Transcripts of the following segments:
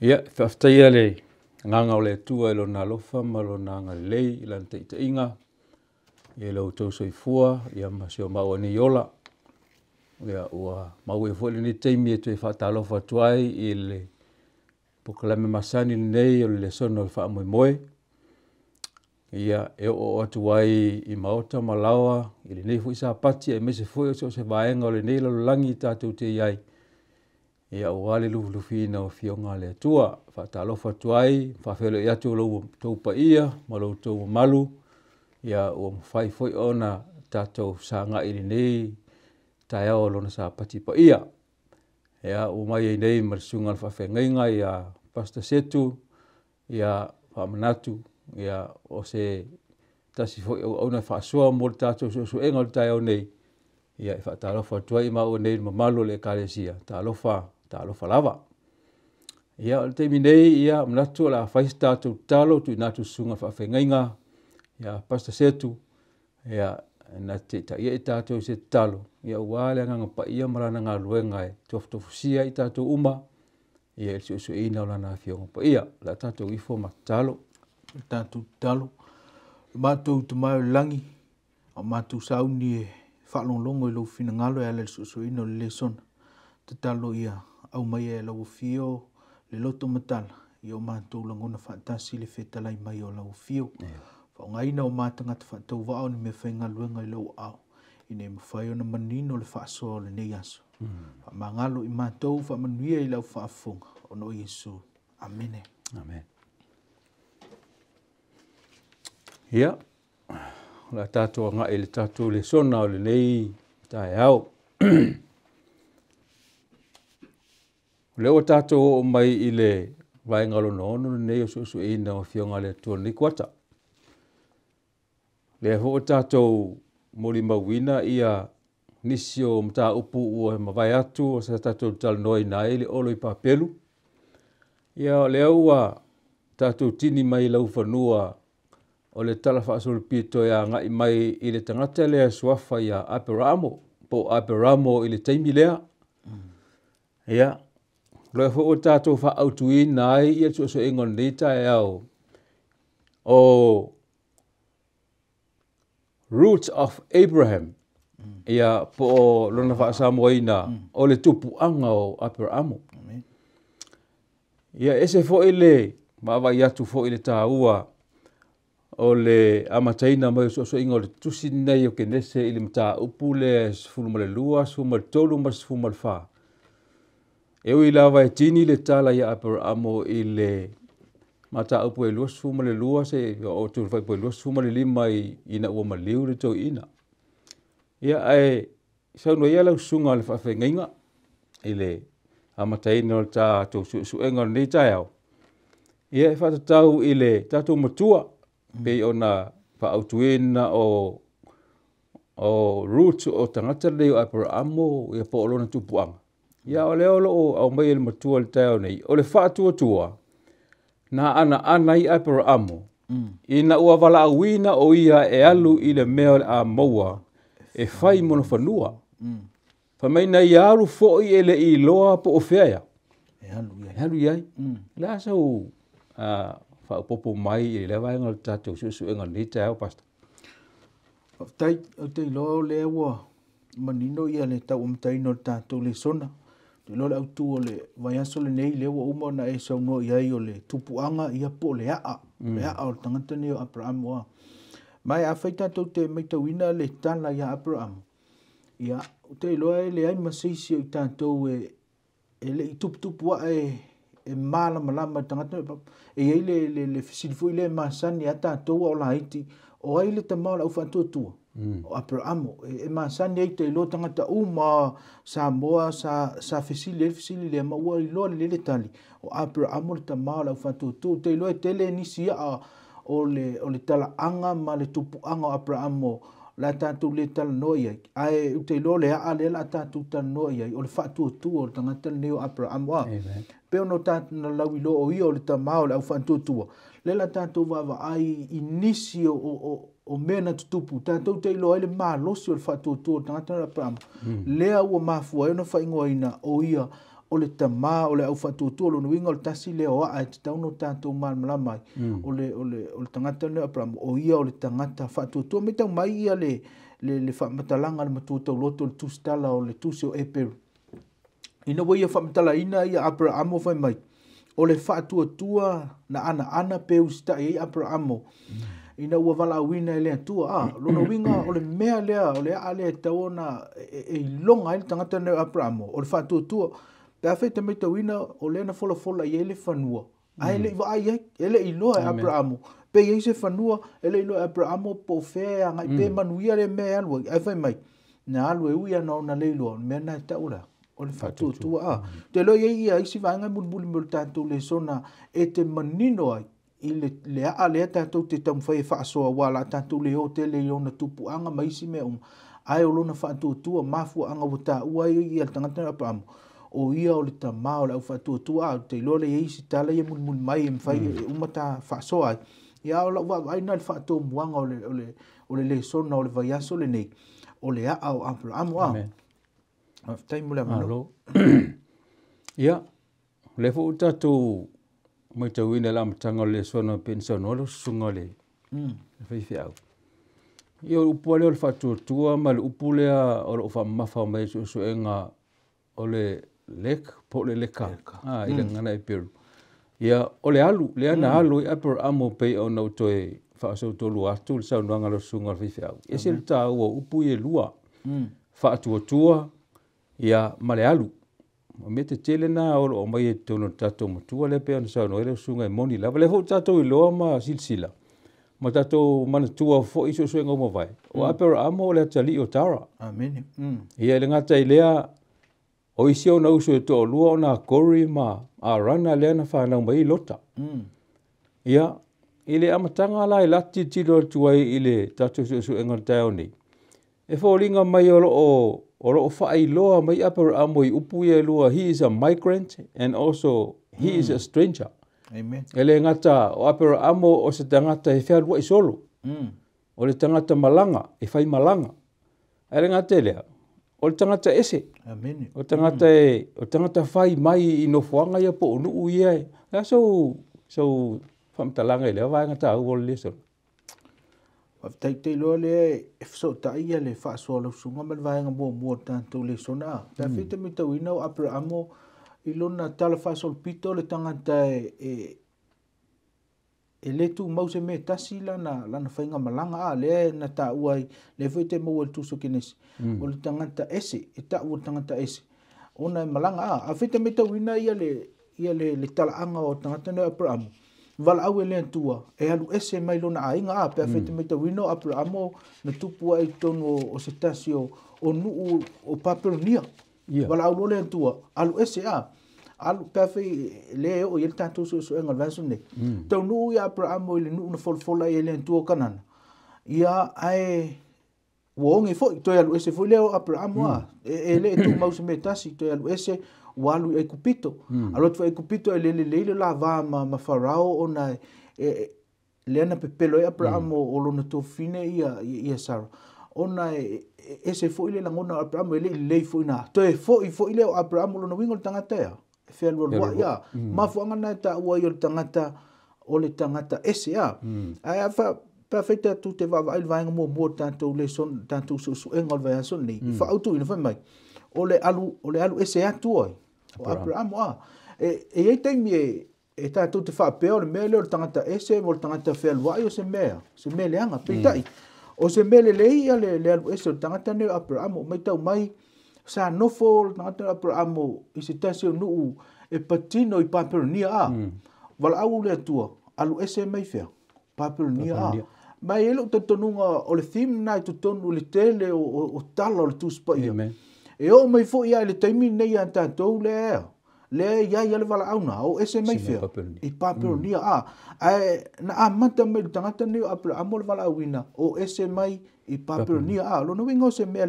Ia, whaftaia le nganga o le tua e lo na lofa ma lo na ngā lei i lan te ita inga. I lau tau soifua, ia masio maua ni yola. Ia ua maua e fuali ni teimi e tui whaatalofa tuai i le pokalame masani nei o le sono o le wha moe moe. Ia e o atu wai i maota malawa i le nei fu isa pati e mese fu o se vaenga o le nei lalo langi i tātou te iai. Ia wale lufina o fionga le tua, whaatalofa tuai, whawhelo i atu lau taupa ia, ma lau tau malu, ia o mwhai foi ona tātou sanga i nei, tai au lona sa pati pa ia. Ia o mai e nei marisunga whawhengainga ia pasta setu, ia whamanatu, ia o se tasi foi au na whaasua mo le tātou suenga o tai au nei. Ia i whaatalofa tuai ma o nei mamalo le kāresia, tālofa lava. Ia o te minei ia manatu la whaisi tātou talo tu inatu sunga whawhengainga, ia pasta setu, ia na te ta ia i tātou se talo, ia wale anga pa ia marana ngā luenga e tofusia i tātou uma, ia il su ina o lana fionga pa ia, la tātou ifo matalo. Tātou talo, mātou te mai langi, o mātou sauni e whaalonglongo i lau fina ngalo e ale su ina o le sona, te talo ia au mai e lau fio le loto matala i o mātou langona whaatasi le whetalai mai o lau fio. Whaongaina o mātangata whaatau wao ni me whainga luenga i lau au. I ne mawhai o na manino le whaasoa le nei aso. Whamangalo i mātou whamanuia i lau whaafunga o no Yesu. Amene. Amen. Ia, la tātou ngā e le tātou le sona o le nei tae au. Leo tātou o mai i le vaengalo no ono nei o su ina o fionga le tua ni kuata. Le ho tātou mori mawina ia nisi o mta upu ua mawai atu o sa tātou tal noi na ele olo i papelu. Ia leo ua tātou tini mai lau whanua o le tala whaasolo pito ia ngai mai i le tangata lea suafa ia Aperamo, po Aperamo i le taimi lea. Ia, loe fo o tātou wha autui nai ia tu so ingon nita e au. O Roots of Abraham. Ia po o lona wha samoina o le tupu anga o Aperamo. Ia ese fo ile, mawa i atu fo ile tāua o le amataina mai so ingo le tusi nei o kenese ili mta upu le sifulu male lua, sifulu male tolu, sifulu male wha. Ewe i lawa e tini le tala ia Aperamo i le mata upu e lua sifuma le lua se o tu fai po lua sifuma le lima i ina ua maliu le tau ina. Ia ai saunua ia lau sunga le whawhengainga i le amataina o ta tau suenga nei tai au. Ia e whatatau i le tātou matua pe ona whaautuena o roots o tangata leo Aperamo ia po olona tupuanga. Ia o leo loo au mai ele matua le tau nei. O le whaatua na ana i Aperamo. Ina ua wala awina o ia e alu i le mea a maua e whai mono whanua. Whamaina i alu fo i ele i loa po o whea. E alu iai. La sau whaapopo mai i le waenga le tātou susu enga ni te au pasta. Tai, o te loa le ua manino ia le tau amtaino le tātou le sona. Te loa le autu o le vaiaso le nei le ua uma na e sauno iai o le tupuanga ia po le aa. Le aa o le tangata ni o Aperamo a. Mai a whai tātou te maitawina le tala ia Aperamo. Ia, o te loa e le ai maseisi o i tātou e le i tupu e malama tangata e iai le fisilifu i le masani a tātou o la haiti o ai le tamau la ufa tua. O Aperamo e masani ai te lo tangata uma Samoa sa fisili le maua i loa le tali o Aperamo le tamau la ufa tua te lo e tele nisi a o le tala anga ma le tupu anga o Aperamo la tātou le tala noi ai. Ai te lo le a le la tātou tala noi ai o le whaatua o le tangata neo Aperamo a. Peo no tātou na lau i lo o ia o le tamau la ufa tua. Le la tātou wawa ai inisi o mena tutupu. Tātou te ilo ai le mālosi o le whaatua o le tangata neo Aperamo. Lea ua mafua e na whaingoa ina o ia o le tamā o le au faatuatua lona uiga o le tasi lea o a'a e tatauna o tatou malamalama ai o le tagata le Abraham o ia o le tagata faatuatua mai taumai ia le faamatalaga le matua tauloto o le tusitala o le tusi o Eperi ina ua ia faamatalaina ia Abraham fai mai o le faatuatua na ana pe usita'i ai Abraham ina ua valaauina e le atua lona uiga o le mea lea o le a'a lea tau ona e iloga ai le tagata le Abraham o le faatuatua pe a feta mai tauina o le na fola i le fanua ai le vai ai ele iloa e Abraham pe i se fanua ele iloa Abraham po fe ngai pe manuia le mea alu ai fai mai na alu e uia na ona le iloa me na taula o le faatuatua te lo ia isi vaenga mulmuli mo tatou le sona e te manino ai i le a le tatou te tamfai faasoa wala tatou le o te le ona tupuanga mai si me ai o lona faatuatua mafu anga wata ua i al tangata Abraham o ia o le tamā o le au faatuatua te lo le isi tala ia mulmuli mai mfai umata faasoa ai ia o la wa ina le faatomuanga o le sona o le vaiaso le nei o le a o Abraham tai mule malo ia le fu tatou mai tauina la matanga le sona pension o le sunga le fai fiau ia upu le faatuatua ma le upu lea o le faamafa mai suenga o le lek po le leka ile ngana e peru ia o le alu le ana alu i Abraham pe o no toe faaso tolu atu le saunanga lo sunga fai fiau e se ta o upu e lua faatuatua ia male alu o me te tele na o mai e tono tatou matua le pe ona sauno ele sunga e moni lava le ho tatou i loa ma silsila ma tatou manatua fo iso suenga mo vai o Abraham o le tali o Tara amen ia le ngata i lea o isi o na uso e to lua ona kori ma a rana le na fa na mai lota ia ile amatanga la i lati tilo tuai ile tatou suenga tao ni e fo linga mai o lo fa iloa mai Abraham i upu ia lua he is a migrant and also he is a stranger amen ele ngata o Abraham o se tangata e fea lua i solo o le tangata malanga e fai malanga ele ngata lea o le tangata ese amen o tangata fai mai i no fuanga ia po onu ia e so famtalanga ele vai ngata o le so tai lo le so ta ia le fa so lo sunga mal vai nga mo tanto le sona ta fita mi to ino Abraham i lona tala fa so pito le tangata e le tu mau se me tasi lana fainga malanga le na ta uai le fite mo tu so kines o le tangata ese e ta o tangata ese ona malanga a fita mi to ina ia le tala anga o tangata no Abraham vala au ele tua e alu ese mai lona ainga pe fete me te wino Abraham na tupu ai tono o se tasio o nuu o paperonia vala au le tua alu ese alu pe le o ele tanto so enga vaso ne to nuu ia Abraham ile nuu na folfola ele tua kanana ia ai wongi fo to alu ese fo le Abraham ele tu mau se metasi to alu ese walu e kupito alo tu e kupito le la va ma farao ona lena pepelo e Abraham o lona to fine ia Sara ona ese fo ile langona Abraham le fo ina to e fo ile Abraham lona wingo tangata ya fe lo ya ma fo ngana ta wa yo tangata o le tangata ese ya ai fa perfecta tu te va il va mo tanto le son tanto su engol va son ni fa auto ina fa mai o le alu ese atu oi o Abraham e tai mi e tatou te fa pe o le mele o tangata ese o tangata fe lo ai o se mele anga pitai o se mele le ia le alu ese o tangata ne Abraham mai tau mai sa no fo tangata Abraham i se tasi o nuu e patino i paperonia vala au le tua alu ese mai fe paperonia mai ele o tonunga o le theme na tu tonu le tele o talo le tu spa ia e o mai fo ia le taimi nei anta tou le ia le vala auna o ese mai fe i paperonia na amata mai tangata nei Abraham le vala awina o ese mai i paperonia lo no wingo se me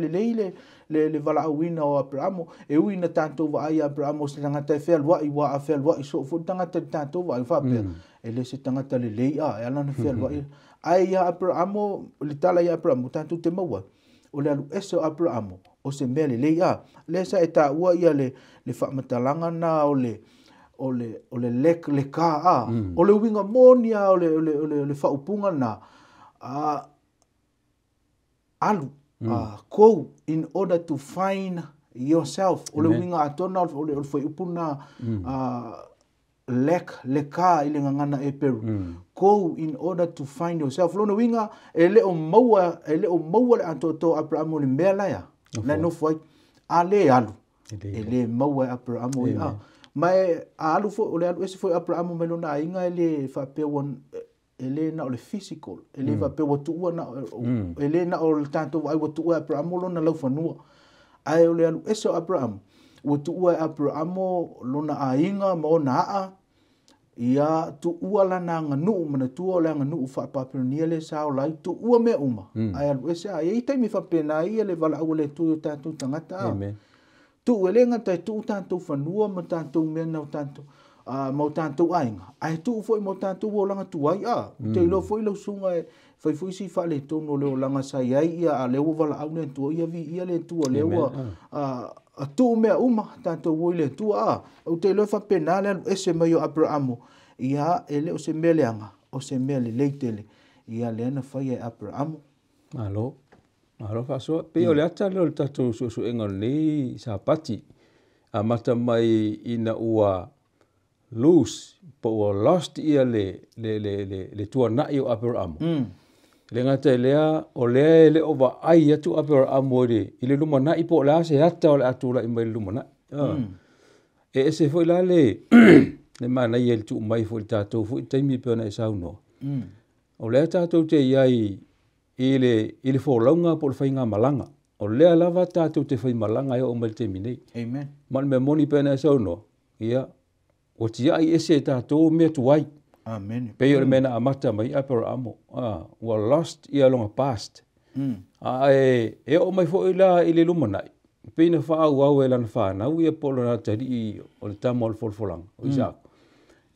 le vala awina o Abraham e uina tanto va ai Abraham se tangata fe lua i wa fe lua i so fo tangata tanto va fa pe ele se tangata le leia e ala na fe lua ai Abraham le tala ia Abraham tanto te maua o le alu ese Abraham o se mea le lei a. Le sa e ta ua ia le whamatalanga na o le lek le ka a. O le winga monia o le whaupunga na. Alu. Kou, in order to find yourself. O le winga atona o le whaupuna lek le ka i le ngangana e peru. Kou, in order to find yourself. Lona winga e leo maua le atoto Abraham o le mea laia. Na no foi a le alu. E le maua Abraham o ia. Mai a alu fo o le alu ese foi Abraham me lona inga e le whapea ele na o le physical, ele va pe wotua na ele na o tanto ai wotua Abraham lona lau fanua ai ole alu eso Abraham wotua Abraham lona ainga mo na a ia tu ua lana nganu mana tu ole nganu fa papinia le sao lai tu ua me uma ai alu ese ai tai mi fa pena ia le vala ole tu tanto tangata amen tu ele ngata tu tanto fanua ma tanto me na tanto mau tanto ainga ai tu foi mau tanto o langa tu ai te lo foi lo sunga foi si fa le tono le langa sai ai ia le o vala au ne tu ia vi ia le tu le o tu me uma tanto o le tu o te lo fa penale ese mai o Abraham ia ele o se meleanga o se mele leitele ia le na fa ia Abraham alo fa so pe o le ata le tatu so enga le sa pati a mata mai ina ua lose po lost ia le tua na i o Abraham. Le ngata lea o le ova ai atu Abraham ore i le luma na i po la se ata o le atula i mai luma na. E se foi la le mana i el tu mai foi tatou foi taimi pe na sa no. O le tatou te iai i le folonga po le fainga malanga. O le lava tatou te fai malanga o mai te minei. Amen. Man me moni pe na sa no. Ia o tia i ese tātou mea tuai. Amen. Pei o mena amata mai Abraham. Wa lost i along a past. E o mai fo ila i le lumanai. Pei na wha au e lana whanau i a polo na tari i o le tamo al folfolanga. O Isaac.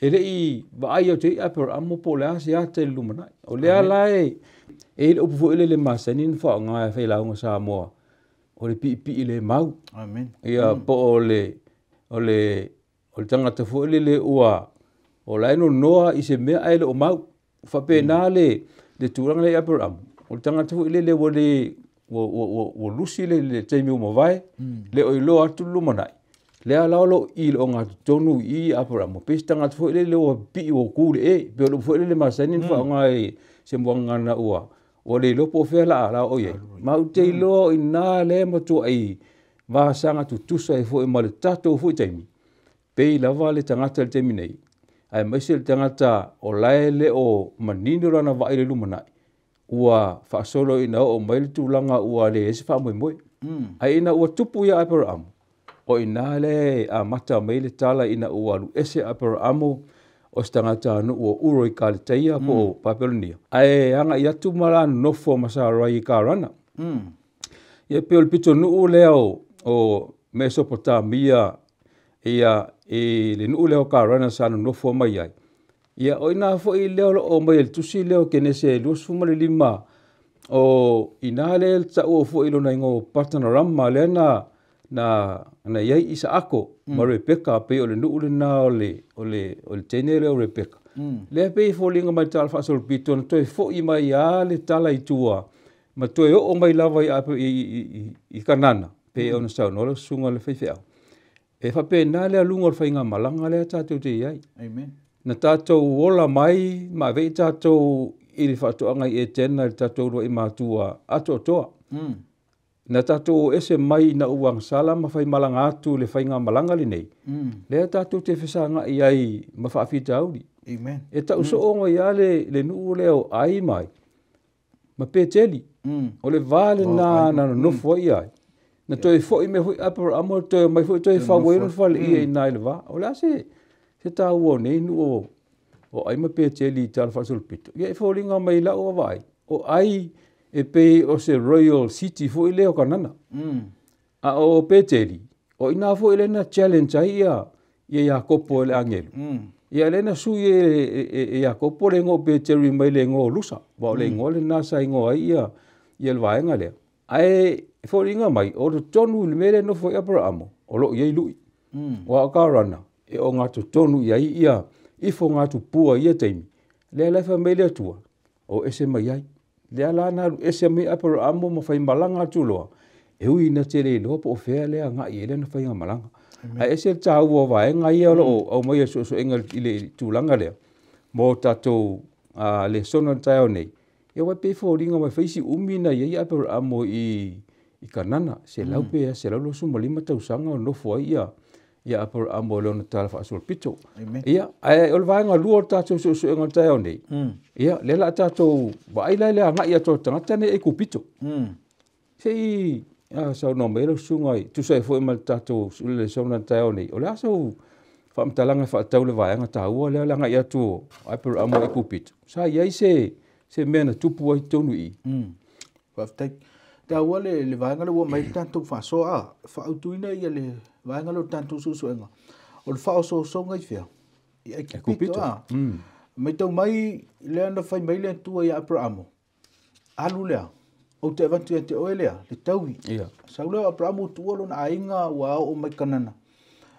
E le i wa ai au te Abraham po le ase ata i lumanai. O le ala e le upu fo le masani na wha ngā e whai launga sa moa. O le pi le mau. Amen. Ia po o le tangata fo le ua o la no noa i se mea ai le o mau fa pena le turanga le Abraham o tangata fo le wo lusi le taimi o mavai le o ilo atu lumanai le ala lo i o nga tonu i Abraham pe tangata fo le o pi o ku le pe o fo le masani fa nga se mwanga na ua o le lo po fe la o ye mau te lo ina le matu ai va sanga tu sa fo e mal tato fo taimi pei lava le tangata le temi nei. Ai maise le tangata o laele o manino rana wa ile lumanai. Ua whaasolo ina o maile tūlanga ua le ese wha moe. Ai ina ua tupu ia Abraham. O ina le a mata maile tala ina ua lu ese Abraham o tangata anu ua uro i ka le taia po Babylonia. Ai anga i atu mara nofo masara i ka rana. Ia peo le pito nuu leo o Mesopotamia ia le nuu leo karana sa no fo mai ai ia oina fo i leo o mai le tusi leo kene se los fuma le lima o ina le ta o fo i lo na ngo panorama le na ia Isaako ma Rebecca pe o le nuu le na o le tenere o Rebecca le pe fo linga mai tal fa sol piton to fo i mai a le tala i tua ma to o mai lava i kanana pe ona sa no sunga le fefe e fa pe na le lunga fa inga malanga le tatou te ai Amen. Na tatou ola mai ma ve tatou i le fa to anga e tena le tatou ro i matua ato toa na tatou ese mai na uang sala ma fai malanga atu le fa inga malanga le nei le tatou te fesanga i ai ma fa fita auri Amen. e ta uso o ia le nu le o ai mai ma pe teli o le vale na no fo ia na toi fo i me hui apor amor toi mai fo toi fa bueno fa i na le va o la se ta wo nei nu o ai ma pe teli tal fa sul pito ye fo linga mai la o vai o ai e pe o se Royal City fo i leo kanana a o pe teli o ina fo ile na challenge ai ia kopo le angelo ia le na su ia kopo le ngo pe teli mai le ngo lusa ba le ngo le na sai ngo ai ia le vai ngale ai e fōringa mai, o to tonu le mere no fo Abrahamo, o lo iei lui. Wa o karana, e o ngā to tonu iai ia, ifo ngā tu pua ia teimi. Le lefa mele atua, o ese mai ai. Le ala na ese mai Abrahamo ma fai malanga tuloa. E hui na te le lopo o fea lea ngā i ele na whainga malanga. A ese tā ua wae ngā ia lo au mai so enga i le tūlanga lea. Mō tātou le sona taio nei. E wai pe fōringa mai whaisi umina i Abrahamo i kanana. Se laupe se laulo suma 5 tausanga o nofo ai ia Abrahamo leo na tala whaasol pito. Ia, o le vaenga lua tātou so enga taio nei. Ia, lela tātou wa aila lea ngā ia tō tangata nei e kupito. Sei sau no mero sungai tu sai foi mal tato le sona tao nei o la so fa mtalanga fa tau le vai nga tau le nga ia tu ai per amo e kupit sa ia se mena tupu ai tonu i fa tai ta wale le vai nga le mai tanto fa so fa utuina ia le vai nga lo tanto so nga o le fa so ngai fia e kupit mai tau mai le na fai mai le tu ia per amo alu le o te avantu te oelea, le taui. Sauleo Abrahamo tuolo na ainga wa o mai kanana.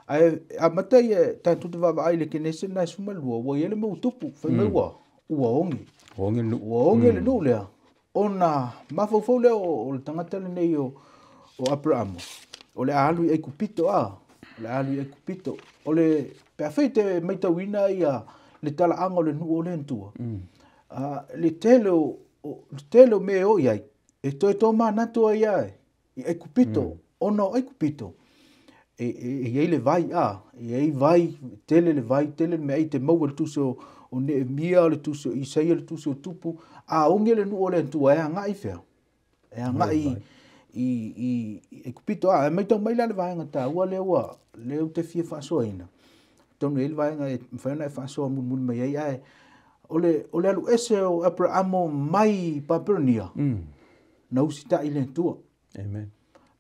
Ai amatai e tantu te vava ai le kenese na sumalua, wa yele mo tupu, fai mai wa ongi. Ongi le no lea. Ona mafofo le o le tangata le nei o Abrahamo. O le alu e kupito le alu e kupito. O le perfeite mai tauina ia le tala anga le nuo le ntua. Le telo me o iai. E toi tō mānatua ia e kupito, ono e kupito. E iei le vai e iei vai, tele le vai, tele me ei te maua le tuso o Neemia le tuso, Isaia le tuso tupu, onge le nuo le ntua e ngai fea. E ngai i kupito, e mai tau mai la le vai ngata, ua leo te fia whaasoa ina. Tonu e le vai ngai, mwhaina e whaasoa mun mai ei, o le alu ese o Abrahamo mai Papernia. Na usita i le tua. Amen.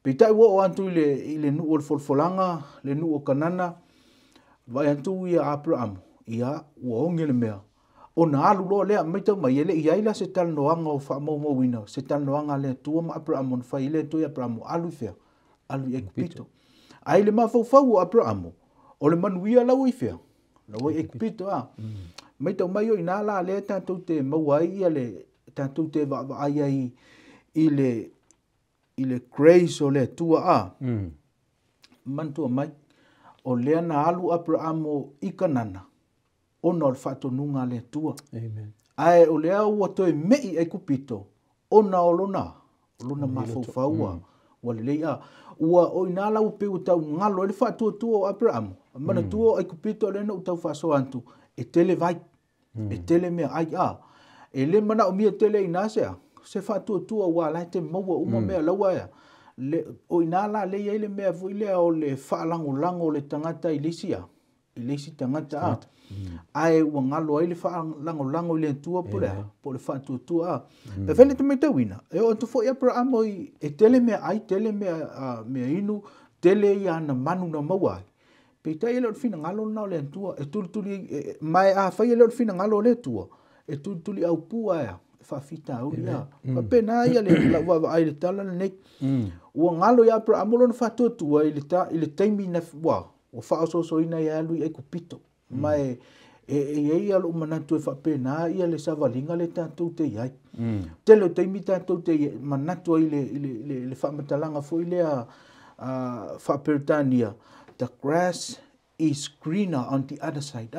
Pe tai wo antu i le nu o folfolanga, le nu o kanana, vai antu i Abraham, ia uonge le mea. O na alu lo lea maitau mai ele ia ila se tal noanga o wha mau wina, se tal noanga le tua ma Abraham, on whai le tua Abraham, alu fea, alu e kupito. Ai le mawhau o Abraham, o le manuia lau i fea, lau e kupito Maitau mai o ina la le tātou te mauai ia le tātou te ai i le grace o le tua mantua mai o lea na alu Abrahamo i kanana ona o le whaatonunga le tua. Amen. Ai o lea ua toi mei e kupito ona o lona mawhauwhaua wa le leia ua o ina lau peu tau ngalo le whaatuatua o Abrahamo mana tua e kupito le na utau whaaso antu e tele vai e tele mea ai e le mana o mia tele inasea se whaatuatua wa lai te maua uma mea laua ea. O inala le ia le mea vuile o le whaalango le tangata i lisi tangata Ai ua ngalo ai le whaalango i le tua po le whaatuatua Pe whele te meitawina. E o tufo i Abrahamo e tele mea ai, tele mea inu, tele i ana manu na maua. Pe tai e leo fina ngalo na o le tua, e tulituli, mai a whai e leo fina ngalo le tua, e tulituli au pua ea. Whawhita au ia. Pena ia le wawa ai le tala le nek. Ua ngalo i Abrahamo lona whaatuatua i le taimi na o whaasoso ina i alu i kupito. Mai e ia lo manatu e whapena ia le savalinga le tātou te iai. Telo taimi tātou te manatu i le whamatalanga fo i lea whaperitania. The grass is greener on the other side.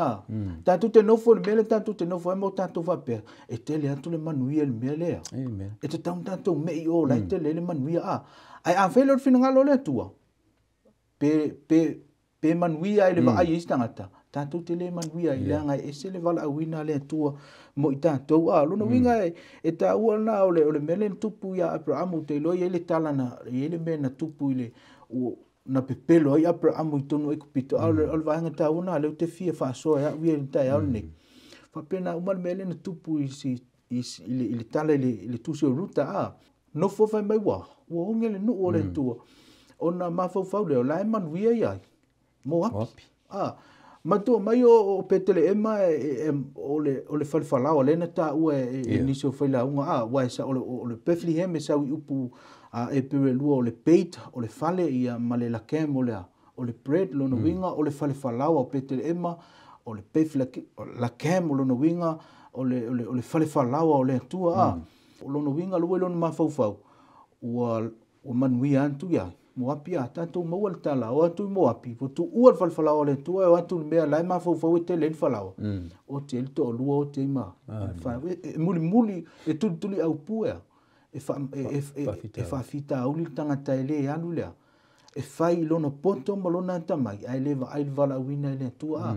Tātou te nofo le mele, tātou te nofo e mo tātou whapea. E tele atu le manuia le mele. E te taun tātou mei o lai tele le manuia. Ai a whele o fina ngalo le tua. Pe manuia e le wa ai istangata. Tātou te le manuia i leanga e se le wala awina le tua mo i tātou. Luna winga e tā ua na o le mele tupu ia Abrahamo te loi e le talana, e le mena tupu i le na pepelo ai Abrahamo i tonu e kupito. O le vahenga tā una leo te fia whaasoa ea uia i tai au nei. Whapena umar mele na tupu i le tala i le tusi o ruta. No fofai mai wa onge le nu o le tua. O na mawhau leo lai manuia iai. Mo api. Matua mai o petele ema o le falfalao lena ta ua e niso whailaunga wa esa o le Bethlehem e sau i upu e pere lua o le peita o le fale ia ma le lakem o le bread lona winga o le fale falawa o pete le ema o le beef lakem o lona winga o le fale falawa o le atua o lona winga lua lona mafaufau ua manuia antu ia mo api a tatou maua le tala o atu mo api po tu ua le fale falawa o le atua o atu le mea lai mafaufau e te le falawa o te elito o lua o te ima muli e tuli au puea e whaafita auli tangata e le alu lea. E whai lona poto ma lona tamai, ai le wala wina le tua.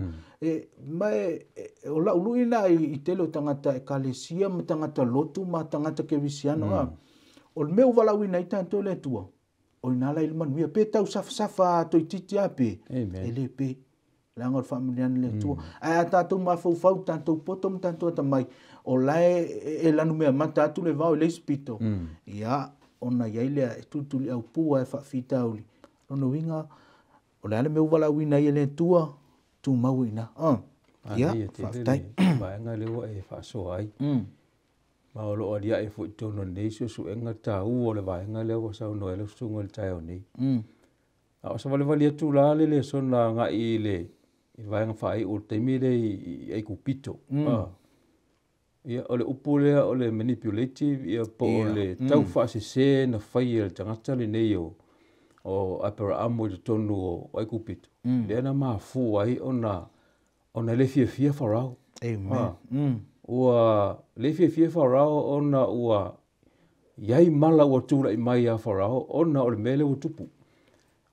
O la ulu ina i telo tangata e kalesia ma tangata lotu ma tangata ke visiano. O le meu wala wina i tanto le tua. O ina la ilman wia pe tau safa to i titi ape. E le pe. Langa o familiana le tua. Ai a tatou mafau tatou poto ma tatou tamai. O lai e lanu mea mata atu le vau le spito. Ia, ona iai lea e tutuli au pua e whaafita auli. Ono winga, o le ale meu wala wina i le tua, tu mau ina. Ia, whaftai. Vaenga lewa e whaasoa ai. Ma o lo alia e fo tono nei su enga tau o le vaenga lewa sa no ele sungo le tai o nei. A sa vale vale tu la le sona nga i le vaenga fai o te mire i kupito. Ia o le upule o le manipulative ia po o le tau whaasese na whai e tangata le nei o apera amo i tonu o aikupito. Lea na maa fu ai ona le fia wharau. Amen. Ua le fia wharau ona ua iai mala ua tūra i mai a wharau ona o le mele ua tupu.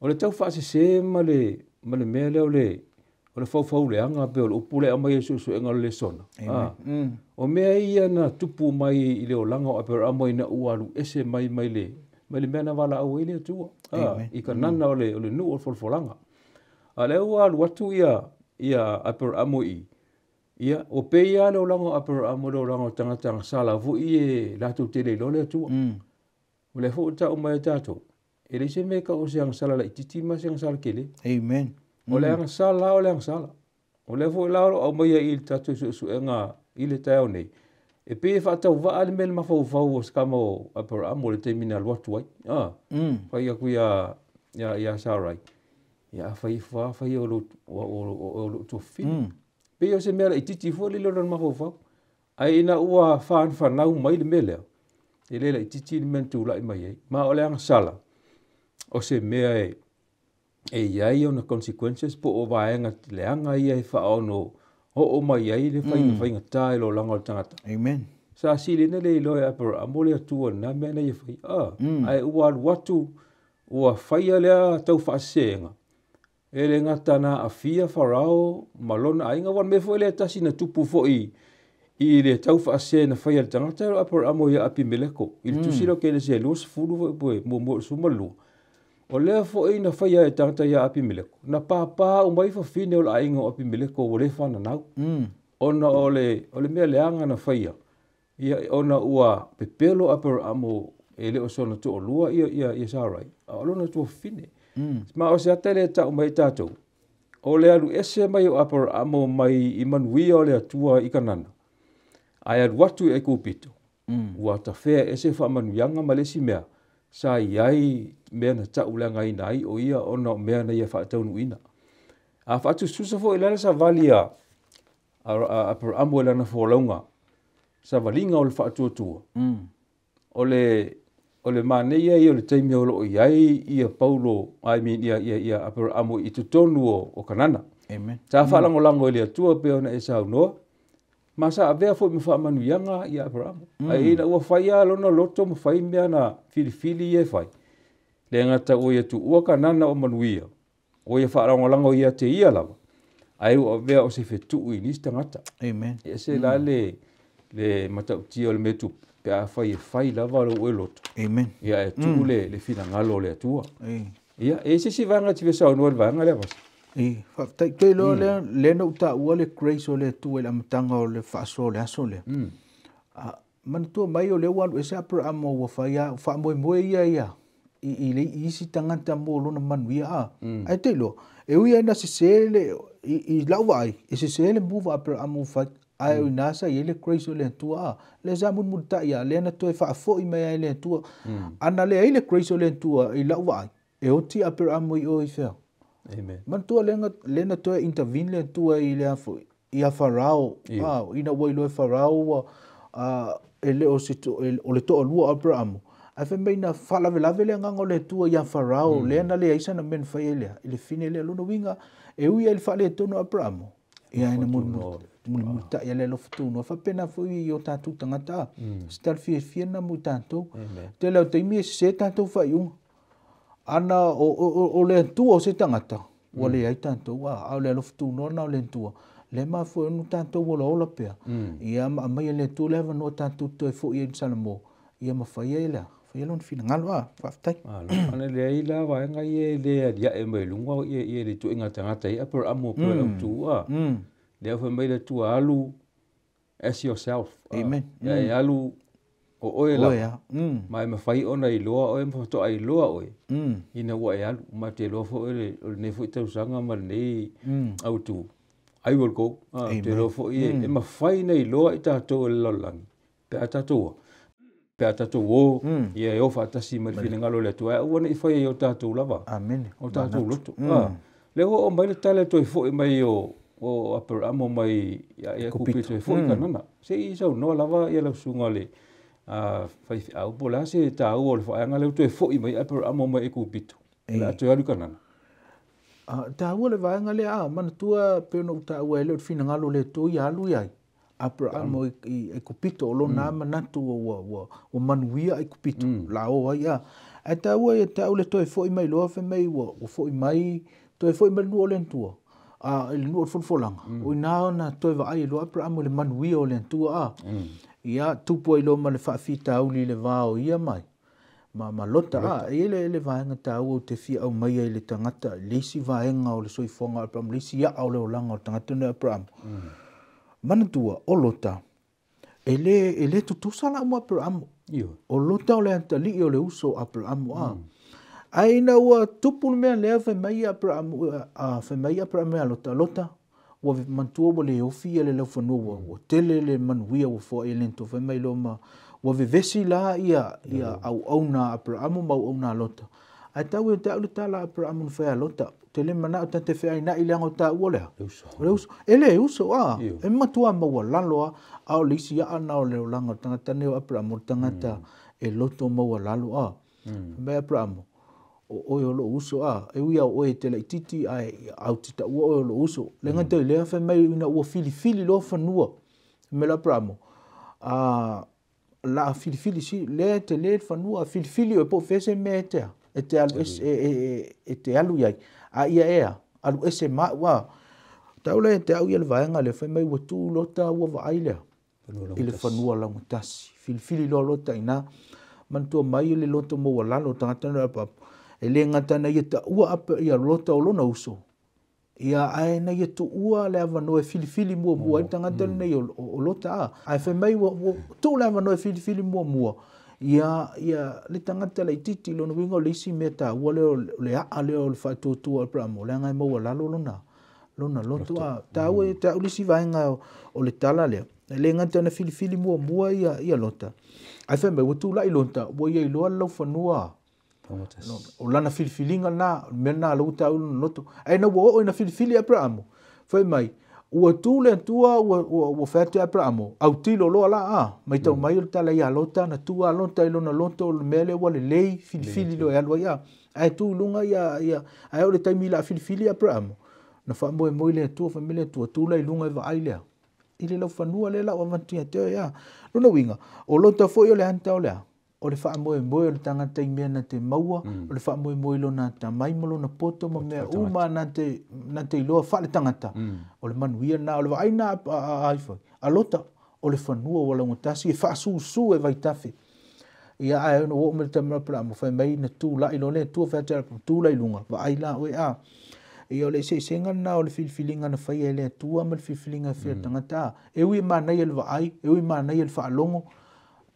O le tau whaasese ma le mele o le fau leanga pe o le upule a mai su enga le sona. O mea ia na tupu mai i le o langa o apera amo i na ualu ese mai le mea na wala au ele atua. I ka nana o le nu o folfolanga. A le ualu atu ia apera amo i. Ia, o pe ia le o langa o apera amo le o langa o tangata sala fu i e latu tele lole atua. O le fu ta o mai tato. E le se meka o se ang sala la ititi ma se ang sala kele. Amen. O le ang sala. O le fu lao au mai i tatu su enga i le tau nei. E pe whaatau waa le mele mawhau o skama o apera amo le teimina luatu ai. Whai aku ia sarai. Ia whai o lo tu fini. Pe o se mele i titi fua li loran mawhau. Ai ina ua whanau mai le mele. E lela i titi le mentu lai mai ai. Ma o le anga sala. O se mea e iai o na consequences po o vaenga le anga ia e whaono o mai ai le whai ngata lo langa o tangata. Amen. Sa sili na le ilo e apera amole atua na mea na ia whai. Ai ua watu ua whai alea tau whaasenga. E le ngata na a fia wharao malona ainga wan me fo ele tasi na tupu fo i le tau whaase na whai al tangata lo apera amo ia api meleko. I le tusiro ke le se luos fulu fo e mo sumalu. O lea fo i na whai e tangata ia api meleko. Na pāpā o mai fa fine o la ainga o api meleko o le whana nau. Ona o le mea leanga na whai a. Ia ona ua pepelo apera amo e le o sona to o lua ia sarai. O lona to fine. Ma o se atele ta o mai tātou. O le alu ese mai o apera amo mai i manuia o le atua i kanana. Ai adu watu e kupito. Ua ta whea ese wha manuianga malesi mea. Sa iai mea na ta ulanga ina ai o ia ona mea na ia wha taunu ina. A whatu susafo ilana sa valia apera amo ilana wholaunga. Sa valinga o le whaatua. O le maneia i o le taimi o lo iai ia paulo, ia apera amo i tutonu o kanana. Amen. Ta whalangolango i le atua pe ona e sa unoa. Ma sa avea fo mi wha manuianga i apera amo. Ai ina ua whaia lona loto ma whai mea na filifili i e whai. Le ngata o ia tu ua kanana o manuia. O ia whalangolango ia te ia lava. Ai ua avea o se whetu i nista ngata. Amen. E se la le matautia o le metu pe a whai lava lo ue loto. Amen. Ia e tu le fina ngalo le atua. Ia e se si vanga tive sa onua le vanga le avasa. Whaftai kei loa le na uta ua le grace o le tua le amatanga o le whaaso le aso le. Manatua mai o le walu e se apera amo ua whaia, whaamoe ia. I le isi tangata mo lona manuia ai te loa. E uia ina se sele i lauwa ai. E se sele muwa apera amo whai. ai o nasa ile crazy le tua le zamun mutta ya le na toi fa fo i mai le tua ana le ile crazy le tua i la wa e oti Abraham o i fe amen man tua le na toi intervene le tua i le fo ia farao ina wo lo farao ele o sito o le to lua Abraham a fe mai na fala vela vele nganga le tua ia farao le na le isa na men fa ile fine le lo no winga e ui ele fa le to no Abraham ia ina mun ta ia le lo futu no fa pena fo i o tatu tangata star fi na mu tanto te le te mi se tanto fa yu ana o le tu o se tangata o le ai tanto wa le lo futu no na le tu le ma fo no tanto o lo pe ia ma mai le tu le no tanto to fo i salmo ia ma fa ia fa lon fina ngalwa fa tai ana le ai la wa nga ye le dia e mai lunga ye le tu nga tangata ia per amo per tu le fa mai le tu alu as yourself amen ya alu o oe la mai ma fai ona i loa o em to ai loa o ina wa ya ma te lo fo le ne fo te sanga ma nei au tu I will go te lo fo e ma fai nei loa i ta to lo lang pe ata to wo ye o fa ta si ma fina ngalo le tu o ne fai o ta to lava amen o ta to lo tu le o mai le tale to fo e mai o Abraham mai ya ku pe to fo i kanana se i so no lava ia la sunga le fai au pola se ta o le fa ngale to fo i mai Abraham mai ku pito la to ya kanana ta ua le vaenga le man tua pe no ta ua le fina ngalo le to ya lu ya Abraham i kupito lo na manatu o manuia i kupito la o ya ta ua ta ule to fo i mai lo fe mai o fo i mai to fo i mai no le tua il no fo langa o na to va ai lo Abraham le manuia o le tua ya tupo i lo ma le fa fita uli le va o ia mai ma lota ele le vaenga ta o te fia au mai le tangata le si vaenga o le soifonga Abraham le si ya o le olanga o tangata ne Abraham mana tua o lota ele tu sala mo Abraham o lota o le antali o le uso Abraham ai na wa tupu me le fa mai Abraham fa mai Abraham lota o mantua o le ofia le fa no o tele le manuia o fo ele to fa mai lo ma wa vesi la ia au na Abraham mau au na lota ai tau e tau ta la Abraham fa lota tele mana ta te fa ina ile ngo ta ole ele uso e matua mau lalo au lisi ya ana o le langa tanga ne Abraham tanga e loto mau lalo me Abraham o lo uso e uia o e tele titi ai au tita o lo uso le ngate le fa mai ina o fili lo fa nua me la Abraham la fili si le te le fanua fili o po fese mete e te alu yai ia alu ese ma wa taule te au ile vaenga le fa mai tu lota wa va ile ile fanua la mutasi fili lo lota ina man to mai le lota mo la lo tanga na pa ele ngata na ia ua ia lota o lona uso ia ai na ia tu ua le ava no fili mua tanga nei o lota ai fa mai tu le ava no fili mua ia le tanga le titi lo no wingo le si meta ua le a le o fa tu Abraham le ngai mo la lona loto ta ue ta uli si vaenga o le tala le ngata na fili mua ia lota ai fa mai tu la ilonta bo ia lo lo fanua o lana filifilinga na mena lo ta loto ai na wo ina filifili Abraham foi mai o tu le tua o fete Abraham au tilo lo la mai tau mai ta la ya lota na tua lota lo na loto mele wa le lei filifili lo ya lo ya ai tu lunga ya ai o le taimi la filifili Abraham na fa mo le tua famile tua tu la lunga va ai le ile lo fanua le la o mantia te ya lo no winga o lota foi o le anta o le o le wha moe le tangata i mea na te maua, o le wha moe lo na ta maimalo na poto ma mea uma na te iloa wha le tangata. O le manuia na, o le waina aifai. A lota, o le whanua wala ngotasi, e wha su e vai tafe. Ia ai ono o me le tamara pra mo whai mai na tū la ilo le tū whai tera tū la ilunga. Wa ai la oe a. Ia o le se senga na o le filifilinga na whai e le tūa ma le filifilinga whia tangata. E ui ma nei el wa ai, e ui ma nei el wha alongo.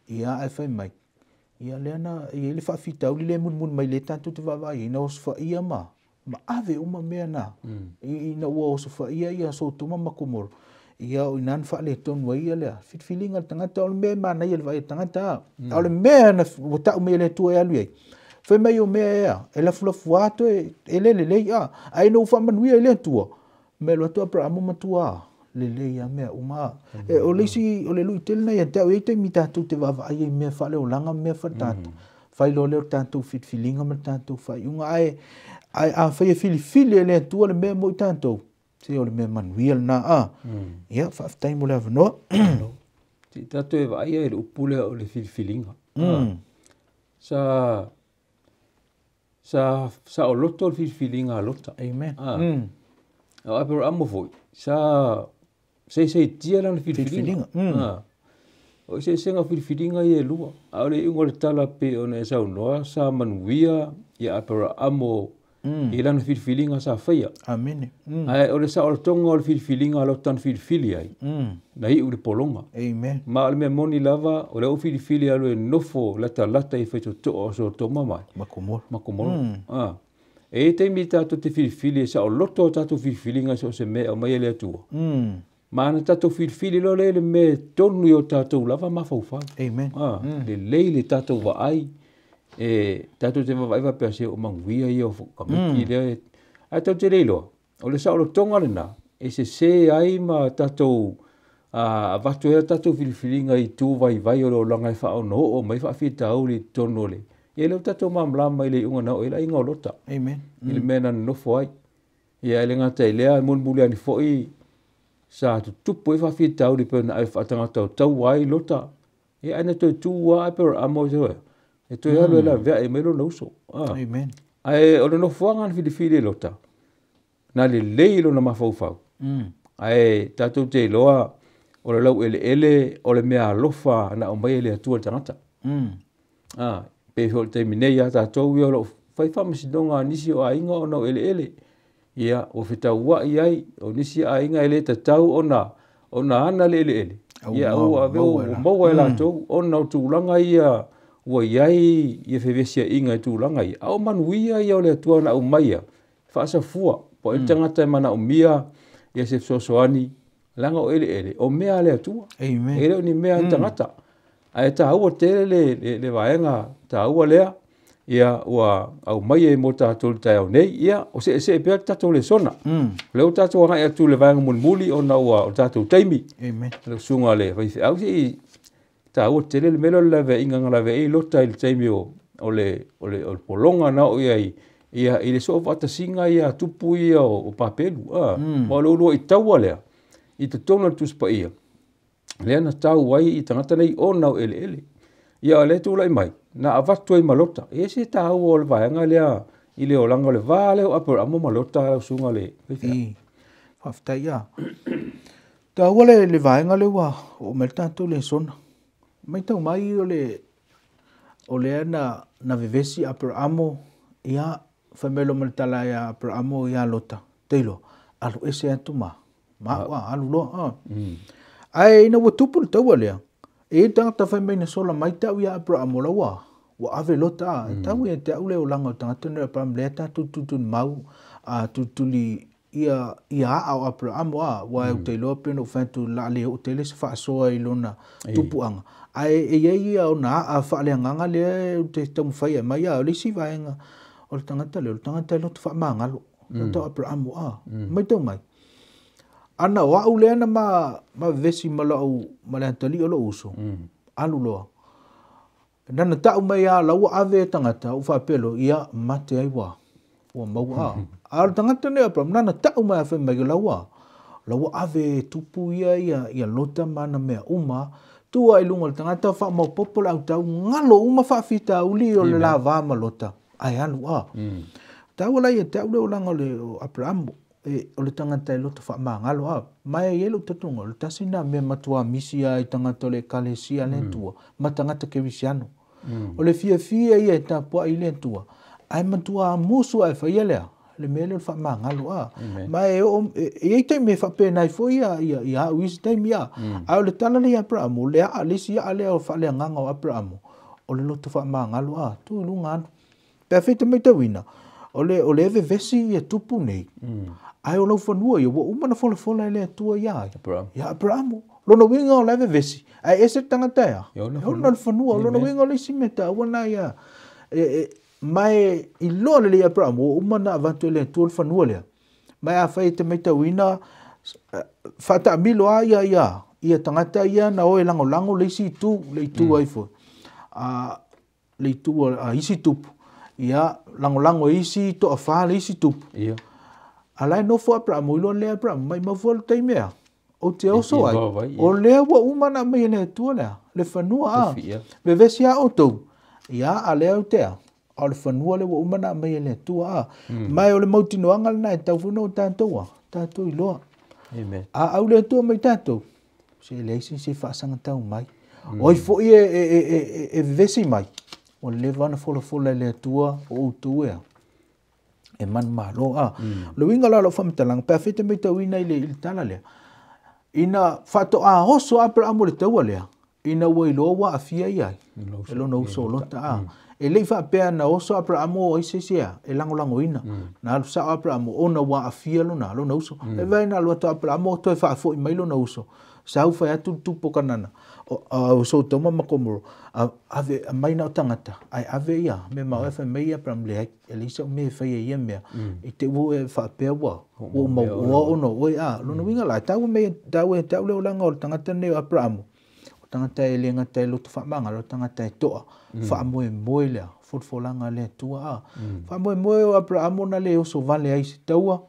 Ia ai whai mai. Ia leana ia le fa fitau le mun mai le tanto te va ina o fa ia ma ave uma mea na ina o so fa ia so toma makomoro ia o inan fa le ton wai le fit feeling al tangata o me mana ia vai tangata o le me na wata me le tu ia lui fe me o me ia e la fuato e le ia ai no fa man wi le tu me lo tu pra mo matua le ia me uma e o le si o le lui tel na ia te o te mita tu te va ai me fa le o langa me fa tatu fai lo le tanto fit feeling ma tanto fai unga ai a fai fili le tu le me mo tanto se o le me manuel na ia fa time le no ti tato e vai e upule o le filinga sa o loto filinga lota amen a pero amo foi sa se tia na filinga o se senga filinga ye lua a le ngol tala pe ona sa no sa manuia ia pero amo ilan filinga sa faia amen ai o le sa o tonga o filinga lo tan fili ai na i ule polonga amen ma le me moni lava o le o fili alo e nofo lata e feito to o so to mama makomol e te mita to te fili sa o loto tatu filinga so se me o mai le tu ma na tatu fili lo le me tonu yo tatu lava ma fa amen le tatu va ai e tatu te vai pe se o manguia io ka miki le a tatu te lo o le sa o tonga le na e se ai ma tatu a vatu e tatu filinga i tu vai o langa fa o no o mai fa fita o li tono le e le tatu mamla mai le unga na o le inga lota amen il mena no foi e le ngata le mon bulia ni foi sa tu poi fa fita o li pe na fa tanga tau wai lota e ana tu wa per amo jo e to ya la ve e melo no so amen ai o no fuanga fili lota na le leilo na mafau ai tatu te loa o le lau ele o le mea alofa na o mai le atua tangata pe hol te mineia tatou ia lo fai famasidonga nisi o ainga o na ele ia o fitaua ai o nisi ainga ele tatau ona ana le ele ia o ave o maua la tou ona o tūlanga ia ua iai ia fevesia inga tūlanga ia au manuia ia o le atua na o maia faasafua po e tangata e mana o mia ia se sosoani langa o ele o mea le atua amen ele ni mea tangata ai ta ua tele le vaenga ta ua lea ia ua au mai e mo tatou le tai au nei ia o se pea tatou le sona leu tatou ngai atu le vaenga mulimuli ona ua o tatou taimi amen le sunga le vai au si ta ua tele le melo le veinga ngala vei lota i le taimi o le polonga na o ia i le so fata singa ia tupu ia o papelu mo lo lo i taua lea i te tona tu spa ia le na tau wai i tangata nei ona o ele ia le tu lai mai na avatu ai malota e se tau o le vaenga lea i le olanga le vale o apor amo malota sunga le fafta ia ta wale le vaenga le wa o melta tu le sona mai tau mai o le na vivesi apor amo ia famelo maltala ia apor amo ia lota teilo alu ese atu ma wa alu lo ai na watupu tau lea e tangata fai mai na sola mai tau ia apra amola wa ave lota tau e te aule o langa tangata na apra mleta tutun mau a tutuli ia au apra amoa wa e te lope no fantu la le o tele se fa soa i lona tupuanga ai ia o na a fa le nganga le te tau fai mai a le si vaenga o tangata le tangata lo fa mangalo to apra amoa mai tau mai ana wa ule ana ma vesi malau malantali o lo uso alu lo nana ta mai a lau ave tangata u fa pelo ia mate ai wa mau al tangata ne apra nana ta mai fa mai lau ave tupu ia lota mana mea uma tu ai lunga tangata fa mo popola au tau ngalo uma fa fita uli o le lava malota ai alu ta wala ia ta ule langa le Abraham o le tangata e loto wha ngalo mai e lo tatunga le tasina me matua misia i tangata le kalesia le tua ma tangata ke visiano o le fia ia ta po i le tua ai matua musu ai fa ia le mele wha ngalo mai e te me fa pe nai fo ia wis te mia ai le tana le Abraham le a le sia ale o fa le nganga o Abraham o le loto wha ngalo tu lunga perfecto me te wina o le vesi ia tupu nei ai o lau whanua ia, wa umana fola le tua ia. Abraham. Ia Abraham. Lona winga o leve vesi. Ai ese tangata ia. Ia ona whanua. Lona winga o le simeta. Wana ia. Mai i loa le Abraham. O umana avantu le tua whanua lea. Mai a whai te meita wina. Whata amilo a ia. Ia tangata ia na oe lango le isi tu. Le itu aifo. Le itu isi tupu. Ia lango isi to a wha le isi tupu. Ia. Alai no fo Abraham. Ilo le Abraham. Mai mawhua te mea. O te oso ai. O lea wa umana mai le tua lea. Le whanua a. Me vesi a o tau. Ia a lea o tea. O le whanua le wa umana mai le tua a. Mai o le mautinoanga le nai tau whanau tātou a. Tātou i loa. A au le tua mai tātou. Se leisi se whaasanga tau mai. O i fo i e vesi mai. O le vana fola le tua o utu ea. E man malo a. Le winga la lo whamitalang. Pea fete mai tau ina i le tala lea. Ina fato a hoso Abraham le taua lea. Ina wa ilo wa afia iai. Elo na uso lota a. E lei fa pea na hoso Abraham o isesea. E lango ina. Na alu sa Abraham o na wa afia lo na uso. E vai na luato Abraham o toi fa fo i mailo na uso. Sa ufa ya tupo kanana. O so toma makomoro. Ave mai na tangata. Ai ave ia. Me ma fa mai Abraham le ai. Elisa me fa ia mea. I te wo e fa pea wa. O ma o no o a. Lo no winga la tau me tau le olanga o tangata ne Abraham. O tangata e le ngata e loto fa manga. Lo tangata e toa. Fa moe lea. Fotfolanga le tua a. Fa moe o Abraham na le oso vale ai se taua.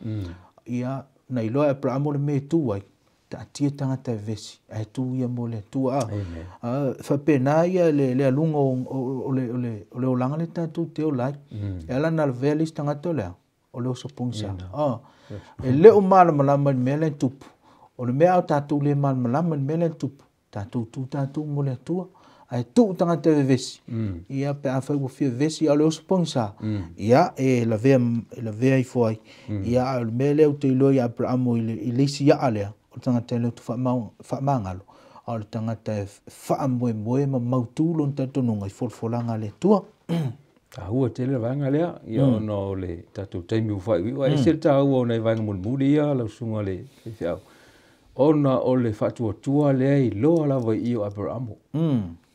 Ia na iloa Abraham le me tu ai. Ta tia tangata e vesi. Ai tu ia mo le tua a. Fa pena ia le alunga o le olanga le tatu te o lai. E ala na vea lis tangata o lea. O le oso pungsa. E leo malama ni mele tupu. O le mea o tatu le malama ni mele tupu. Tatu mo le tua. Ai tu tangata e vesi. Ia pe a whai wafia vesi o le oso pungsa. Ia e la vea i foai. Ia le mele o te ilo i Abraham i leisi ia alea. O tangata e leo tu whamangalo. O le tangata e whaamoe ma mautūlo n tatonunga i folfolanga le tua. Ta hua te le vanga lea, ia ono le tatou taimi ufai. Wa e se ta hua ona i vanga mulmuli ia, lau sunga le whiau. Ona o le whatua tua lea i loa lawa i o Abraham.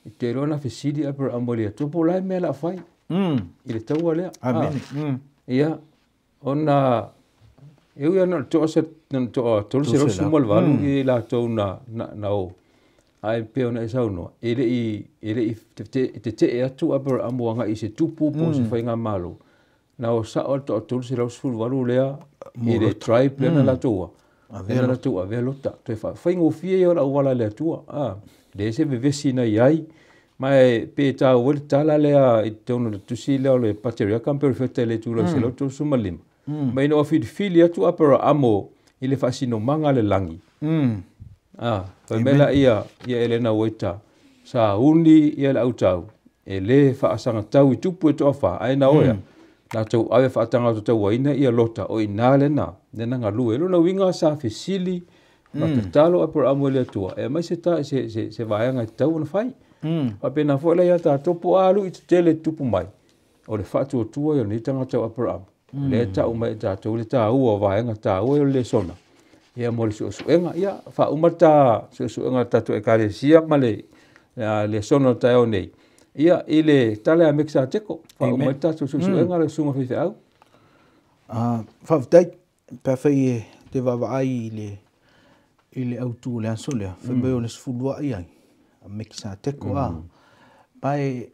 I te rona whisidi Abraham lea tupo lai mea la whai. I le taua lea. Amen. Ia, ona... Eu ia na toa se tolu se rosu mal valu i la tau na o. Ai pe ona e saunoa. Ele i te e atu Abraham anga i se tupu po se whainga malo. Na o sa o tolu se rosu valu lea i le tribe lea la toa. Lea la toa, vea lota. Toi whainga o fie i ora uwala lea tua. Le se vevesi na iai. Mai pe ta o tala lea i tono le tusi lea o le pateria kamperi fete le tula se loto sumalima. Mai no fili atu Abraham i le fasino manga le langi. Fa mela ia Elena Waita. Sa uni ia le autau. E le faasanga tau i tupu e toa wha. Ai na oia. Na tau awe faatanga to tau waina ia lota. O ina le na. Nena ngalu. E lona winga sa fisili. Ma katalo Abraham le atua. E mai se ta se vaenga tau na fai. Pa pena fo le ia ta topo alu i tele tupu mai. O le fatu o tua ia ni tanga tau Abraham. Le ta umai ta tau le ta ua vaenga ta ua le sona. Ia mo le suenga ia fa umata suenga tatu e karesia ma le sona ta o nei. Ia ile tale a mixa teko fa umata suenga le sunga fi au. Fa vtai pa fai te vavai ile autu le ansolia fa be o le sfulua ia a mixa teko a. Pai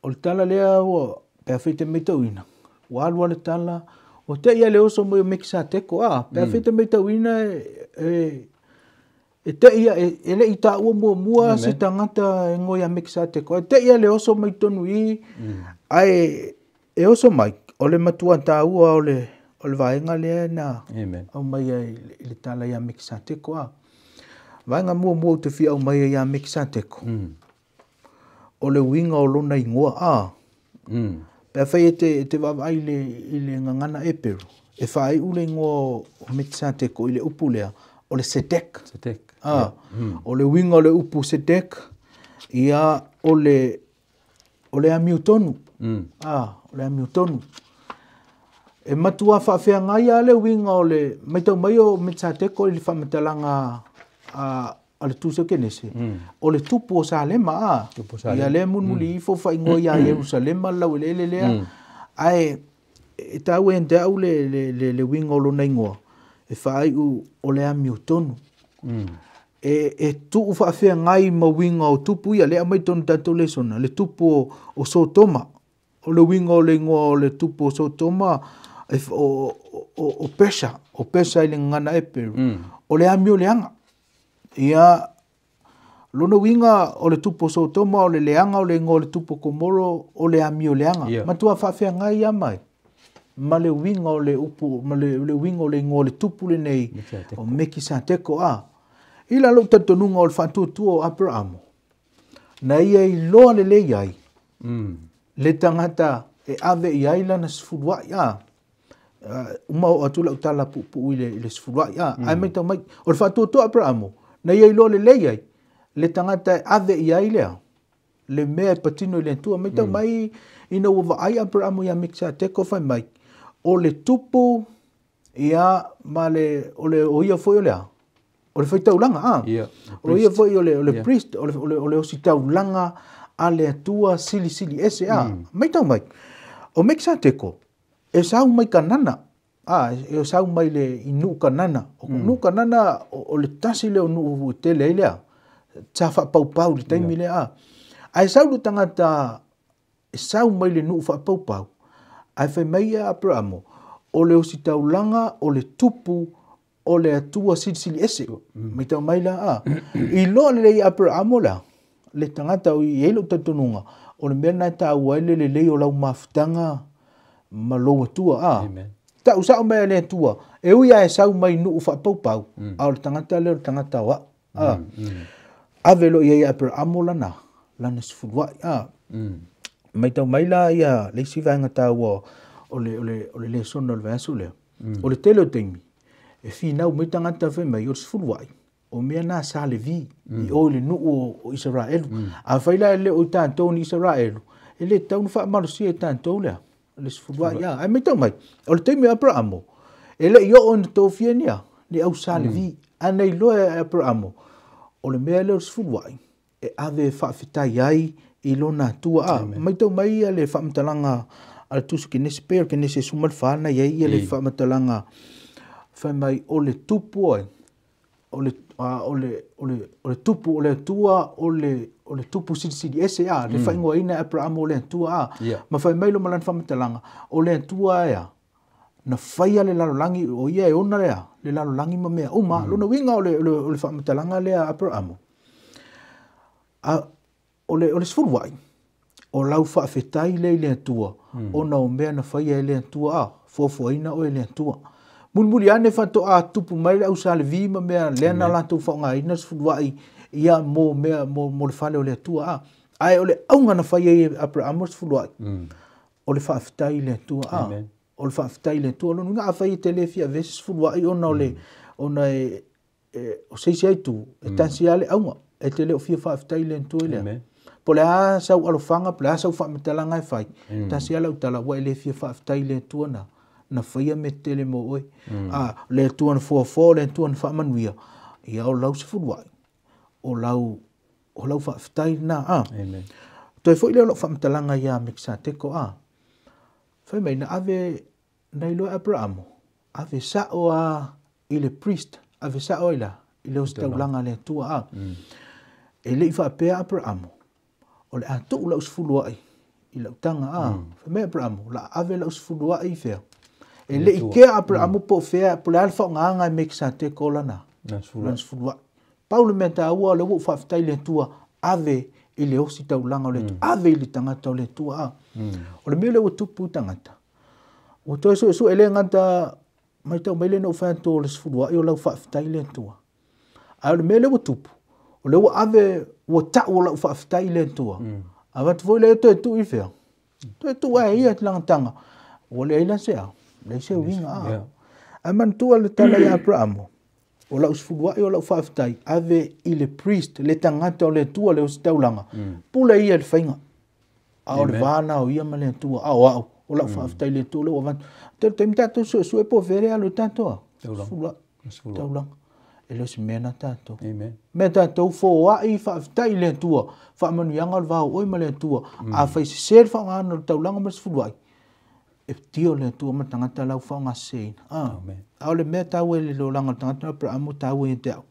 o tala le o pa fai te metauina. Walwa le tala o te ia le oso mo mixa teko pe fete me tawina e te ia ele ita o mua se tangata ngoia mixa teko te ia le oso mai tonu i ai e oso mai o le matua tau o le vaenga le na au mai le tala ia mixa teko vaenga mua te fia au mai ia mixa teko o le winga o lona ingoa pe fai te vavai le ngangana e peru. E fai ule ngo mixa teko i le upu lea o le sedek. O le winga o le upu sedek ia o le amiutonu. O le amiutonu. E matua whaafeanga ia le winga o le maitau mai o Mitsā Teko i le whamatalanga a le tūsau kenese. O le tupu o Salema ia le munmuli i fofa ingo ia Jerusalema lau le lea. Ai e tau e ndea au le winga o lona ingoa. E whaai o le ami o tonu. E tuu whaafeanga i ma winga o tupu ia lea mai tonu tatou le sona. Le tupu o Sotoma. O le winga o le ingoa o le tupu o Sotoma. O pesa i le ngana e Peru. O le ami o leanga. Ia lona winga o le tupu Sotoma o le leanga o le ingoa o le tupu Komoro o le ami o leanga. Matua whaafeanga ia mai. Ma le winga o le upu, ma le winga o le ingoa o le tupu le nei o Mitsā Teko Ila lo tatonunga o le whatuatua o Abrahamo. Na ia i loa le lei ai. Le tangata e ave i aila na sifurua umau atula utala pu le sifurua ai mai tau mai o le whatuatua Abrahamo. Na ia i loa le lei ai. Le tangata e ave i ailea. Le mea patino i le tua mai tau mai ina ua ai Abrahamo ia Mitsā Teko whai mai. O le tupu ia ma le o ia foi o lea. O le foi taulanga o ia foi o le priest o le osi taulanga a le atua sili ese mai tau mai o Mitsā Teko e sau mai kanana e sau mai le inu kanana o nu kanana o le tasi le nu tele lea ta fa pau le taimi le ai sau lu tangata e sau mai le nu fa pau ai fai mai Abrahamo o le osi taulanga o le tupu o le atua sili ese mai tau mai la i lo le Abrahamo la le tangata o i elo tatonunga o le mena ta waile le o lau mafutanga ma lo atua ta usa o mai le atua e uia e sau mai nu fa pau o le tangata wa ave lo ia Abrahamo lana sifurua mai tau mai la ia le sivanga ta o le sono le vasu le o le tele o teimi e finau mai tangata fe mai o sifurua o mea na sa le vi i o le nuu o Israel a faila le o tātou ni Israel e le tau na wha marusi e tātou lea le sifurua ai mai tau mai o le teimi Abrahamo e le i o na tau fienia le au sa le vi ana i loa Abrahamo o le mea le o sifurua e ave whaafitai ai i lona tua mai tau mai le whaamatalanga al tusu kenese pēr kenese sumal whana iai le whaamatalanga whai mai o le tupu ai o le tupu o le tua o le tupu sili ese le whaingoa ina Abrahamo o le tua ma whai mai lo malan whamatalanga o le tua na whaia le lalolangi o ia e ona lea le lalolangi ma mea uma lona winga o le whamatalanga lea Abrahamo o le sfuruai o lau whaafetai le tua o na o mea na whaia le tua fofoina o le tua mulmuli ane fato tupu mai le usa le vima mea lena la tu whaonga ina sfuruai ia mo mea mo le whale o le tua ai o le aunga na whaia Abrahamo sfuruai o le whaafetai le tua o le whaafetai le tua lonu ngā whaia te le fia vese sfuruai ona o le ona o seisi aitu e tansi ale aunga e te le o fia whaafetai le tua le po le a sau alofanga po le a sau whaametalanga e whai tansi ale utala wa le fia whaafetai le tua na whaia me tele mo oi le tua na fua le tua na whaamanuia ia o lau sfuruai o lau whaafetai na toi fo ile o whaametalanga ia Mitsā Teko whai mai na ave nei lo Abrahamo ave sao i le priest ave sao ila i le ostaulanga le tua e le i whaapea Abrahamo o le a tuu lau sfuruai i lau tanga whai mai Abrahamo la ave lau sfuruai fea e le i kea Abrahamo po fea po le alfa o nganga i Mitsā Teko lana sfuruai Paulo mea ta ua le ua whaafetai le tua ave i le osi taulanga o le tua ave i le tangata o le tua o le mea le ua tupu tangata o toi so ele ngata mai tau mai le no whanto o le sfuruai o lau whaafetai le tua a le mea le ua tupu o le ua ave ua tau o lau whaafetai le tua a watu foi le toi tu i fea toi tu ai ia tanga o le aila sea le se winga a man tua le tala i Abrahamo o lau sfuruai o lau whaafetai ave i le priest le tangata o le tua le o staulanga pula ia le whainga a o le vana o ia ma le tua au o la whaaftai le tō le o vantu. Te mtato su e po vere alo tātoa. Taulang. E lo si mena tātou. Me tātou fo a i whaaftai le tua. Whaamanu yanga vau oi ma le tua. A whai se ser whaangana taulanga mas fuluai. E tio le tua ma tangata lau whaanga sein. Ao le mea tau e le lo langa tangata pra amo tau e te au.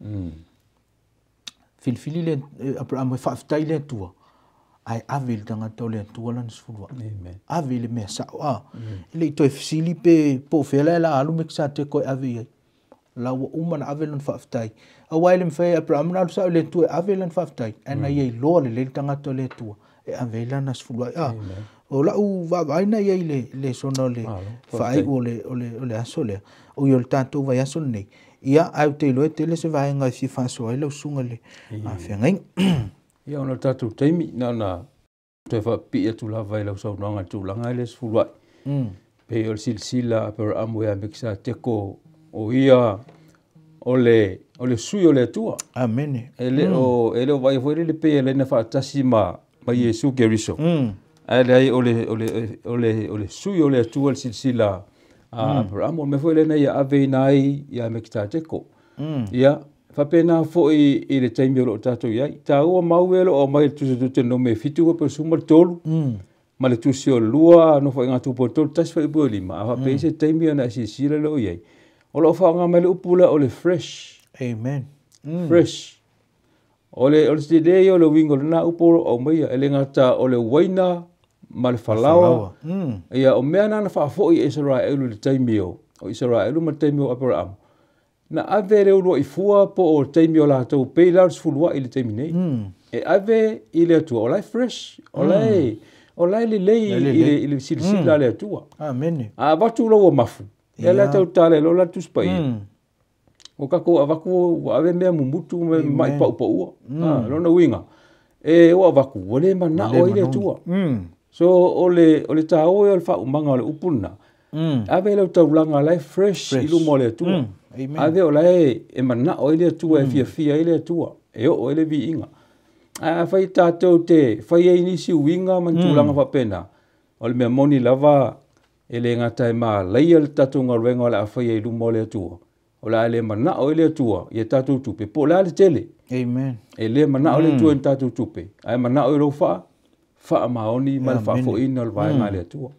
Filifili le pra amo e whaaftai le tua. Ai ave le tangata o le tua lana sifuluai. Ave le mea sao. Ile i toi fisili pe po whela e la alu me kisa te koe ave iai. Lau umana ave lan whaaftai. A waile mwhai a pra amana alu sao le tua e ave lan whaaftai. Ana iai loa le tangata o le tua. E ave lana sifuluai. O lau vavaina iai le sona le whaai o le aso lea. O i o le tātou vai aso nei. Ia au te iloe tele se vai ngai si whasoa lau sunga le. Whiangai. Ia ona tātou teimi na te whapi atu la vai lau sau nanga tūlanga le sifuluai. Pe o le silsila per amu ea mikisa teko o ia o le sui o le tua. Amene. Ele o vai foi le pe le na whaatasi ma Yesu Keriso. Ele ai o le sui o le tua le silsila per amu me foi le na ia ave nai ia mikisa teko. Ia whapena foi i le taimi o lo tātou iai. Tā ua mauelo o mai tu te no me fitu ko pe suma tolu. Ma le tusi o lua no foi ngā tupo tolu tas fai bua lima. A whape se taimi ana si sila lo iai. O lo wha ngā mai le upula o le fresh. Amen. Fresh. O le te rei o le wingo le nā uporo o mai ele ngata o le waina ma le whalawa. Ia o mea nana wha foi Israelu le taimi o. O Israelu ma taimi o Abraham. Na ave le urua i fua po o taimi o la tau pei lau sifulua i le taimi nei. E ave i le atua, o lai fresh, o lai le lei i le silisila le atua. Amene. A watu lau o mafu. E la tau tale lo la tuspai. O kako a waku ave mea mumutu mai pau pa ua. Lona winga. E o a waku, o le mana o i le atua. So o le tau e o le wha umanga o le upuna. Ave lau tau langa lai fresh i lumo le atua. Ave o lai e mana o ile atua e fia ile atua. E o ile vi inga. A fai tātou te fai e inisi uinga man tūlanga whapena. O le mea moni lava e le ngatai maa leia le tātou ngaruenga o le a fai e lumo le atua. O la le mana o ile atua i e tātou tupe. Po la le tele. Amen. E le mana o le atua i tātou tupe. A e mana o i rau wha. Wha maoni ma le wha fo ina le vaenga le atua.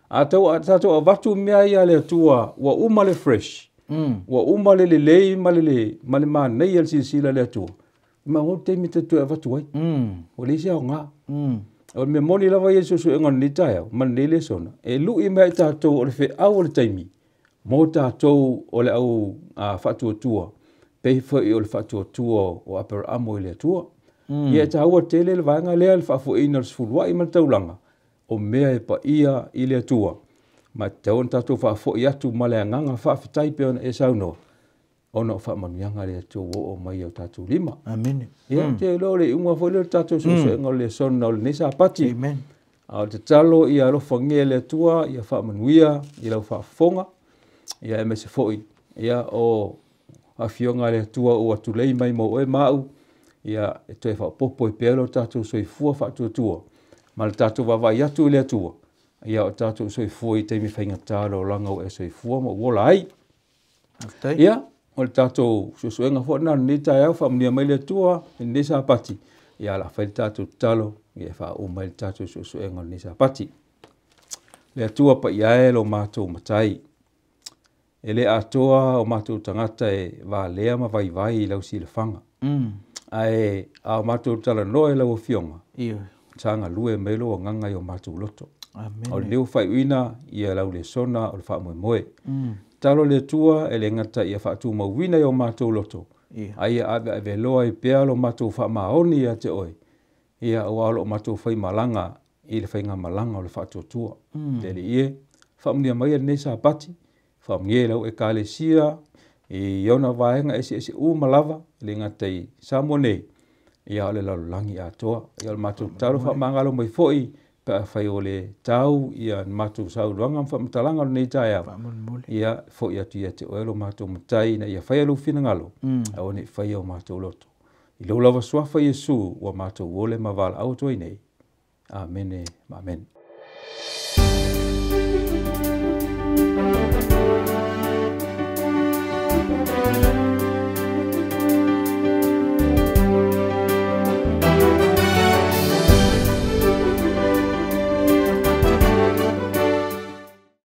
A tātou a watu mea ia le atua wa uma le fresh. Wa uma le lei ma le ma nei al sila le atua. Ma o te mi te tu e watu ai. O le sia o ngā. O me moni lava Yesu su engon ni tae au. Ma nei le sona. E lu i mea tātou o le fe au o le taimi. Mo tātou o le au whatua tua. Pei fai o le whatua tua o apera amo i le atua. Ia ta ua tele le vaenga lea le whafu ina le sfulua i ma taulanga. O mea e pa ia i le atua. Ma te on tātou whaafo i atu ma le anganga whaafitai pe ona e saunoa. Ona o whaamanuanga le atua o mai au tātou lima. Amen. Ia te lo le unga fo le tātou so enga le sona o le nesa pati. Amen. A te talo i a lofa nge le atua, i a whaamanuia, i lau whaafonga, i a emese foi. Ia o a fionga le atua o atu lei mai mo e mau, i a e toi whaapopo i pēlo tātou so i fua whaatua tua. Ma le tātou wawai atu le atua. Ia o tātou so i fua i teimi whainga tālo o langa o e so i fua mo wola ai. Ia, o le tātou so enga fo na ni tai au whaamnia mai le atua, i nisa pati. Ia la whai tātou talo, i e wha o mai le tātou so enga nisa pati. Le atua pa i ae lo mātou matai. E le atoa o mātou tangata e wā lea ma vai vai i lau si le whanga. Ai a mātou tala noe lau o fionga. Tanga lue melo o nganga i o mātou loto. O le leo whai uina i a lau le sona o le wha moe moe. Talo le tua e le ngata i a wha tu ma uina i o mātou loto. Ai a ave ave loa i pea lo mātou wha maoni i a te oe. Ia o alo o mātou whai malanga i le whainga malanga o le wha tua. Te le ie, wha mnia mai a nesa pati. Wha mnia lau e kāle sia i iona vaenga esi malava le ngata i Samonei. Ia ole lau langi a toa. Ia ole mātou taro wha mangalo mai foi. Pa whai o le tau ia mātou sau ruanga wha matalanga nei tai au. Ia foi atu ia te oelo mātou matai na ia whai alu whina ngalo. A one whai au mātou loto. I lau lava swafa Yesu wa mātou ole mavala au toi nei. Amen. Amen.